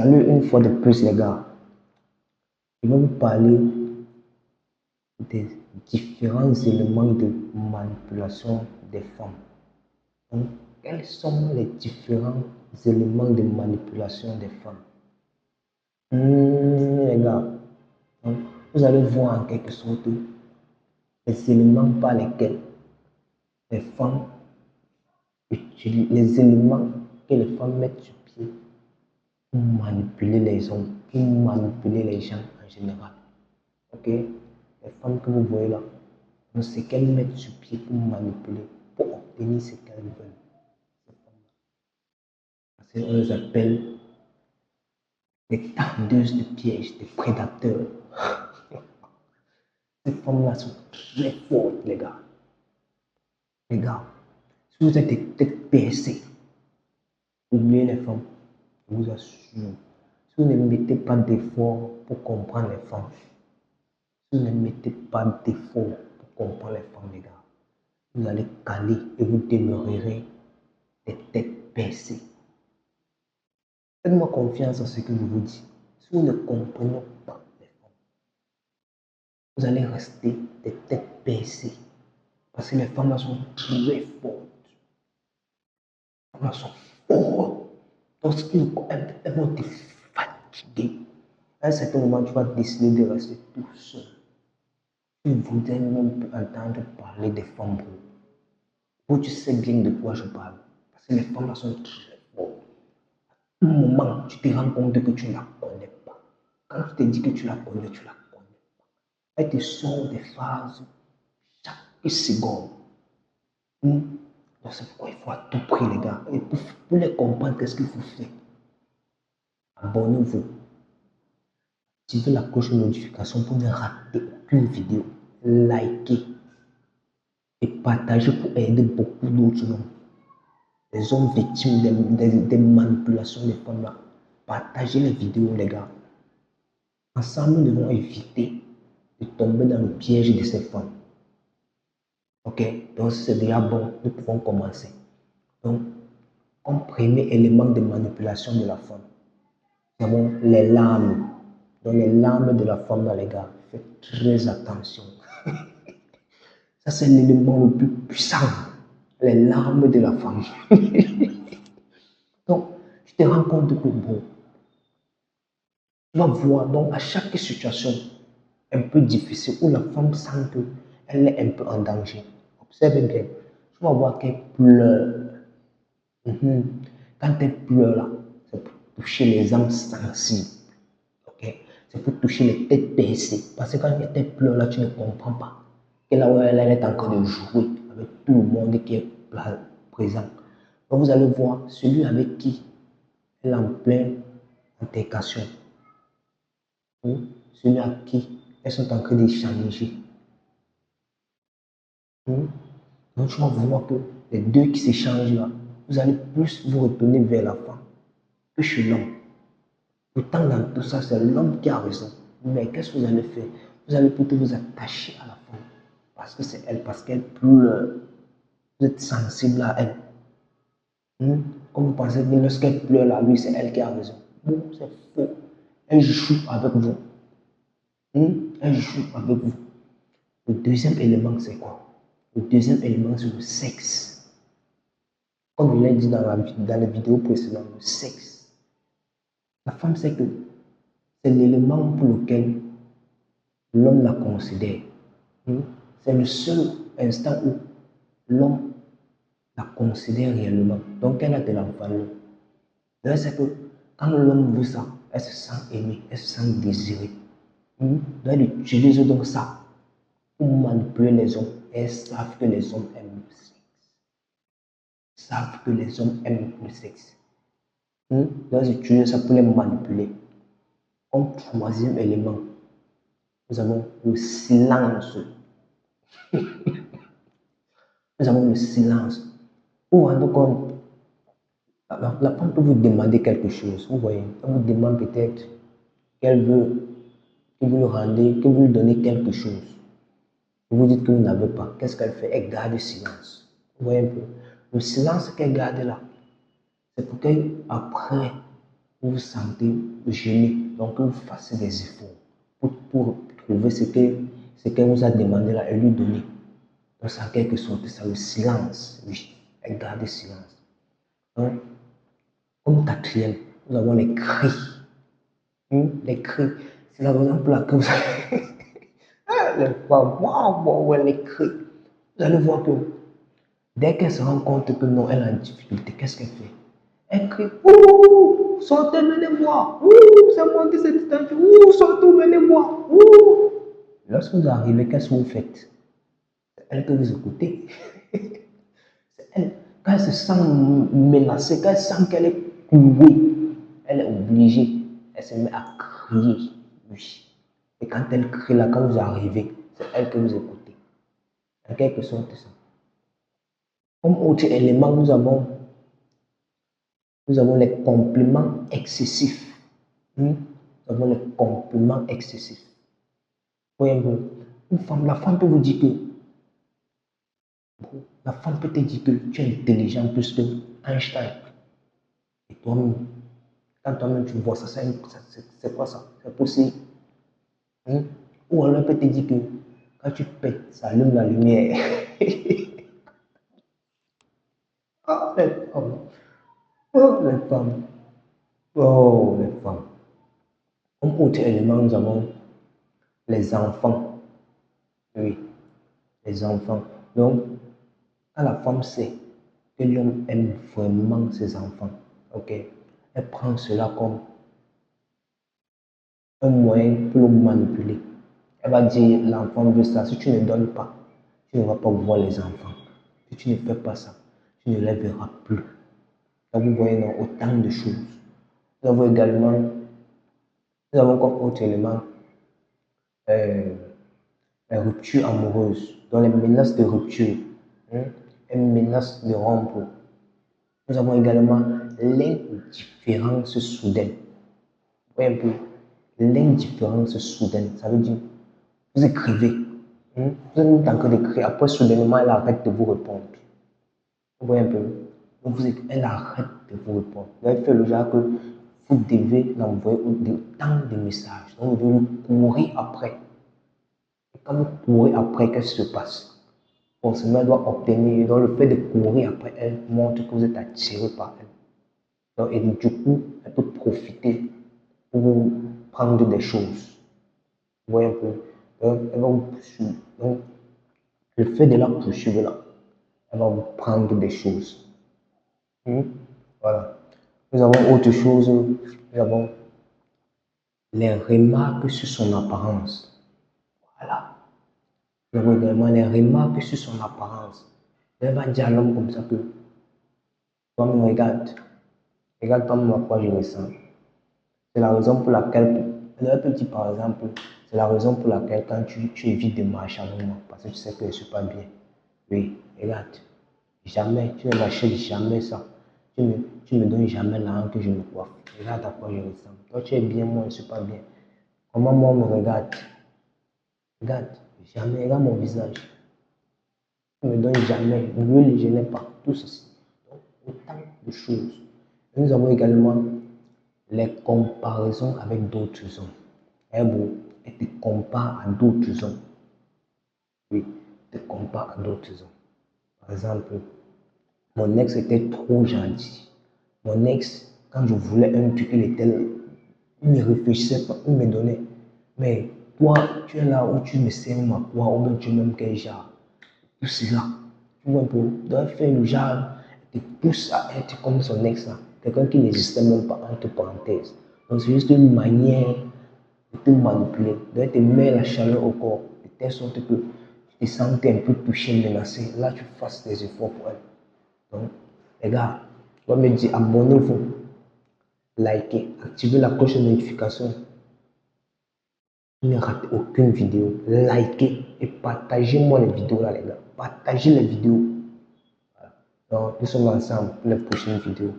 Salut une fois de plus les gars. Je vais vous parler des différents éléments de manipulation des femmes. Donc, quels sont les différents éléments de manipulation des femmes? Les gars, donc, vous allez voir en quelque sorte les éléments par lesquels les femmes utilisent, les éléments que les femmes mettent sur pied pour manipuler les hommes, pour manipuler les gens en général. Ok? Les femmes que vous voyez là, on sait qu'elles mettent sur pied pour manipuler, pour obtenir ce qu'elles veulent. Parce qu'on les appelle des tendeuses de pièges, des prédateurs. Ces femmes-là sont très fortes, les gars. Les gars, si vous êtes des têtes baissées, oubliez les femmes. Je vous assure. Si vous ne mettez pas d'effort pour comprendre les femmes, si vous ne mettez pas d'effort pour comprendre les femmes, les gars, vous allez caler et vous demeurerez des têtes baissées. Faites-moi confiance à ce que je vous dis. Si vous ne comprenez pas les femmes, vous allez rester des têtes baissées. Parce que les femmes là sont très fortes. Les femmes là sont fortes. Lorsqu'elles vont te fatiguer, à un certain moment, tu vas décider de rester tout seul. Tu voudrais même entendre parler des femmes. Vous, tu sais bien de quoi je parle. Parce que les femmes là sont très fortes. À un moment, tu te rends compte que tu ne la connais pas. Quand tu te dis que tu la connais, tu la connais pas. Elle te sort des phrases chaque seconde. Donc c'est pourquoi il faut à tout prix, les gars. Et pour les comprendre, qu'est-ce qu'il faut faire? Abonnez-vous. Activez la cloche de notification pour ne rater aucune vidéo. Likez. Et partagez pour aider beaucoup d'autres hommes. Les hommes victimes des manipulations des femmes là. Partagez les vidéos, les gars. Ensemble, nous devons éviter de tomber dans le piège de ces femmes. Ok? Donc, c'est déjà bon. Nous pouvons commencer. Donc, comme premier élément de manipulation de la femme, nous avons les larmes. Donc, les larmes de la femme, là, les gars, faites très attention. Ça, c'est l'élément le plus puissant. Les larmes de la femme. Donc, tu te rends compte que bon, tu vas voir, donc, à chaque situation un peu difficile où la femme sent qu'elle est un peu en danger, observe bien, tu vas voir qu'elle pleure. Quand elle pleure là, c'est pour toucher les âmes sensibles. Ok? C'est pour toucher les têtes baissées. Parce que quand elle pleure là, tu ne comprends pas. Et là où elle est en train de jouer avec tout le monde qui est présent. Donc vous allez voir celui avec qui elle est en pleine altercation. Celui à qui elles sont en train d'échanger. Donc tu vas voir que les deux qui s'échangent là, vous allez plus vous retourner vers la femme que chez l'homme. Pourtant, dans tout ça, c'est l'homme qui a raison. Mais qu'est-ce que vous allez faire? Vous allez plutôt vous attacher à la femme. Parce que c'est elle, parce qu'elle pleure. Vous êtes sensible à elle. Comme vous pensez que lorsqu'elle pleure là, oui, c'est elle qui a raison. Bon, c'est faux. Elle joue avec vous. Elle joue avec vous. Le deuxième élément, c'est quoi? Le deuxième élément, c'est le sexe. Comme je l'ai dit dans la vidéo précédente, le sexe. La femme, c'est l'élément pour lequel l'homme la considère. C'est le seul instant où l'homme la considère réellement. Donc, elle a de la valeur. C'est que quand l'homme veut ça, elle se sent aimée, elle se sent désirée. Donc, elle utilise donc ça pour manipuler les hommes. Elles savent que les hommes aiment le sexe. Savent que les hommes aiment le sexe. Donc, elles utilisent ça pour les manipuler. Comme troisième élément, nous avons le silence. Nous avons le silence. Vous vous rendez compte, la femme peut vous demander quelque chose. Vous voyez, elle vous demande peut-être qu'elle veut que vous lui rendez, que vous lui donnez quelque chose. Vous dites que vous n'avez pas. Qu'est-ce qu'elle fait? Elle garde le silence. Vous voyez un peu. Le silence qu'elle garde là, c'est pour qu'après, vous vous sentez gêné, donc vous fassiez des efforts pour trouver ce qu'elle vous a demandé là et lui donner. Donc c'est en quelque sorte ça, le silence, oui, et garder silence. Donc, comme quatrième, nous avons les cris. Les cris, c'est la raison pour laquelle vous avez les femmes, waouh, les cris. Vous allez voir que dès qu'elle se rend compte que non, elle a une difficulté, qu'est-ce qu'elle fait? Elle crie, ouh, sortez, venez voir, ouh, c'est moi qui s'est distancé, ouh, sortez, venez voir, ouh. Lorsque vous arrivez, qu'est-ce que vous faites? C'est elle que vous écoutez. C'est elle. Quand elle se sent menacée, quand elle sent qu'elle est clouée, elle est obligée. Elle se met à crier. Oui. Et quand elle crie là, quand vous arrivez, c'est elle que vous écoutez. En quelque sorte, ça. Comme autre élément, nous avons les compliments excessifs. Nous avons les compliments excessifs. Voyez une femme, la femme peut vous dire que la femme peut te dire que tu es intelligent plus que Einstein. Et toi-même, quand toi-même tu vois ça, c'est quoi ça? C'est possible. Ou alors elle peut te dire que quand tu pètes, ça allume la lumière. Ah, les femmes. Oh, les femmes. Oh, les femmes. Comme autre élément, nous avons les enfants. Oui, les enfants. Donc, quand la femme sait que l'homme aime vraiment ses enfants, ok, elle prend cela comme un moyen pour le manipuler. Elle va dire, l'enfant veut ça, si tu ne donnes pas, tu ne vas pas voir les enfants. Si tu ne fais pas ça, tu ne les verras plus. Donc vous voyez, non, autant de choses. Nous avons également, nous avons comme autre élément, euh, la rupture amoureuse, dans les menaces de rupture, une menace de rompre. Nous avons également l'indifférence soudaine. Vous voyez un peu, l'indifférence soudaine, ça veut dire, vous écrivez, vous êtes en train d'écrire, après soudainement, elle arrête de vous répondre. Vous voyez un peu, donc elle arrête de vous répondre. Elle fait le genre que vous devez l'envoyer autant de messages, donc vous devez courir après. Et quand vous courez après, qu'est-ce qui se passe? Forcément, elle doit obtenir, donc le fait de courir après elle montre que vous êtes attiré par elle. Donc, et du coup, elle peut profiter pour vous prendre des choses. Vous voyez un peu? Donc, elle va vous poursuivre. Donc, le fait de la poursuivre là, elle va vous prendre des choses. Voilà. Nous avons autre chose. Nous avons les remarques sur son apparence. Voilà. Nous avons également les remarques sur son apparence. Elle va dire à l'homme comme ça que toi me regarde. Regarde toi-même à quoi je ressemble. C'est la raison pour laquelle, elle peut dire par exemple, c'est la raison pour laquelle quand tu évites de marcher avec moi, parce que tu sais que je ne suis pas bien. Oui, regarde, jamais, tu ne m'achètes jamais ça. Tu me donnes jamais l'argent que je me coiffe. Regarde à quoi je ressemble. Toi, tu es bien, moi, je ne suis pas bien. Comment moi, on me regarde? Regarde, jamais, regarde mon visage. Tu ne me donnes jamais, je n'ai pas. Tout ceci. Donc, autant de choses. Nous avons également les comparaisons avec d'autres hommes. Elle te compare à d'autres hommes. Oui, elle te compare à d'autres hommes. Par exemple, mon ex était trop gentil. Mon ex, quand je voulais un truc, il ne réfléchissait pas, il me donnait. Mais toi, tu es là où tu me sers ma quoi, ou bien tu m'aimes quel genre. Tout cela. Tu vois un peu, doit faire le genre, te pousse à être comme son ex là. Quelqu'un qui n'existait même pas, entre parenthèses. Donc c'est juste une manière de te manipuler, de te mettre la chaleur au corps, de telle sorte que tu te sens un peu touché, menacé. Là, tu fasses des efforts pour elle. Donc, les gars, je dois me dire, abonnez-vous, likez, activez la cloche de notification. Ne ratez aucune vidéo. Likez et partagez-moi les vidéos là, les gars. Partagez les vidéos. Voilà. Donc, nous sommes ensemble pour les prochaines vidéos.